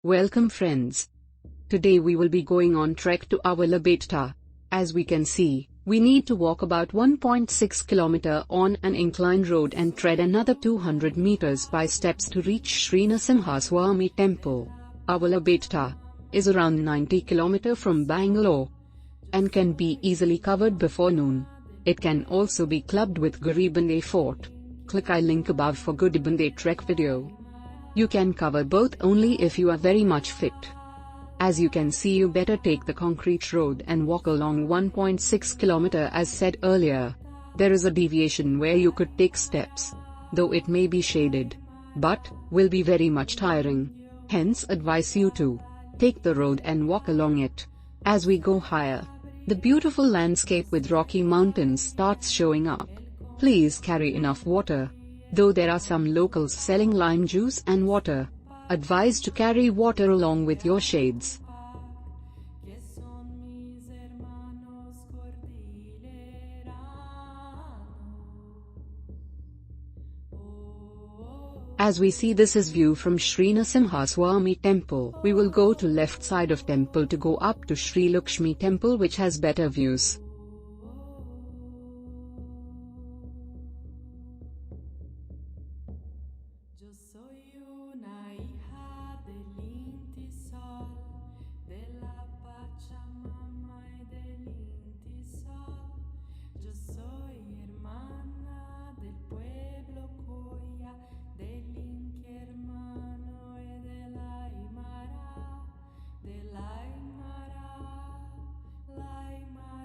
Welcome friends. Today we will be going on trek to Avalabetta. As we can see, we need to walk about 1.6 km on an inclined road and tread another 200 meters by steps to reach Sri Narasimhaswamy temple. Avalabetta is around 90 km from Bangalore and can be easily covered before noon. It can also be clubbed with Garibande Fort. Click I link above for Garibande trek video. You can cover both only if you are very much fit. As you can see, you better take the concrete road and walk along 1.6 km as said earlier. There is a deviation where you could take steps, though it may be shaded, but will be very much tiring. Hence advise you to take the road and walk along it. As we go higher, the beautiful landscape with rocky mountains starts showing up. Please carry enough water. Though there are some locals selling lime juice and water, advised to carry water along with your shades. As we see, this is view from Sri Narasimhaswamy temple. We will go to left side of temple to go up to Sri Lakshmi temple, which has better views.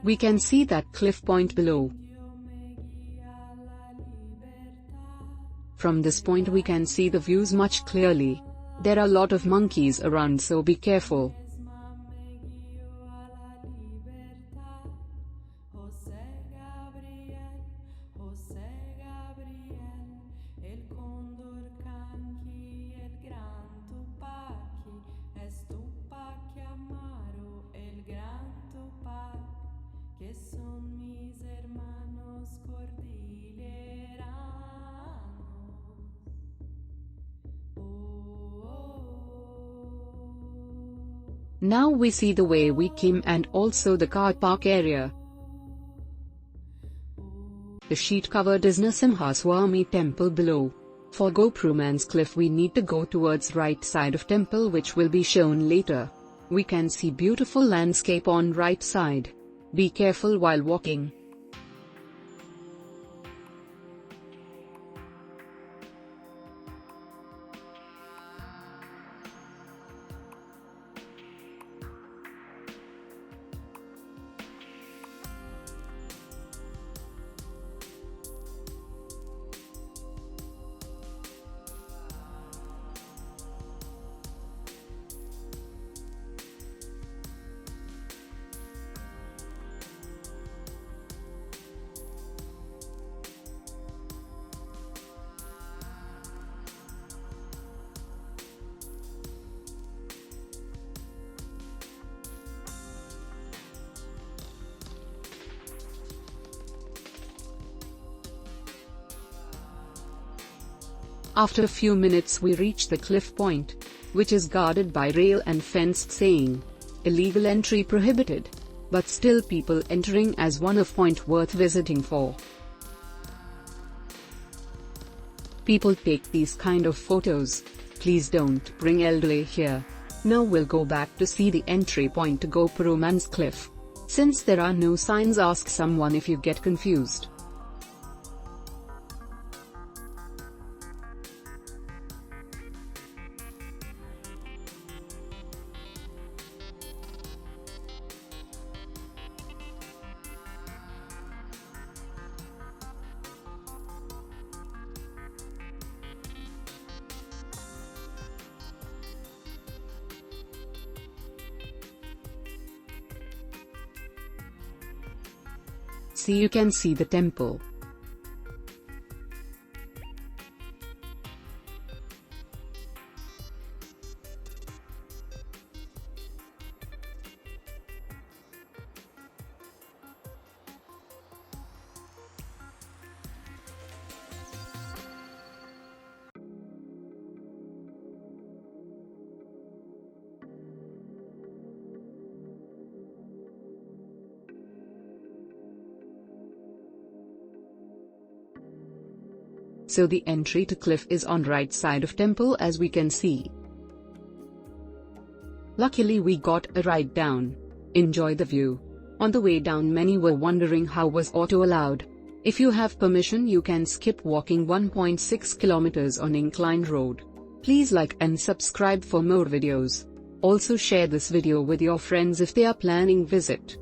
We can see that cliff point below. From this point we can see the views much clearly. There are a lot of monkeys around, so be careful. Now we see the way we came and also the car park area. The sheet covered is Narasimhaswamy temple below. For Gopro man's cliff we need to go towards right side of temple, which will be shown later. We can see beautiful landscape on right side. Be careful while walking. After a few minutes we reach the cliff point, which is guarded by rail and fenced, saying, illegal entry prohibited, but still people entering as one of point worth visiting for. People take these kind of photos. Please don't bring elderly here. Now we'll go back to see the entry point to Gopro man's cliff. Since there are no signs, ask someone if you get confused. See, you can see the temple. So the entry to cliff is on right side of temple, as we can see. Luckily we got a ride down. Enjoy the view. On the way down many were wondering how was auto allowed. If you have permission you can skip walking 1.6 kilometers on inclined road. Please like and subscribe for more videos. Also share this video with your friends if they are planning visit.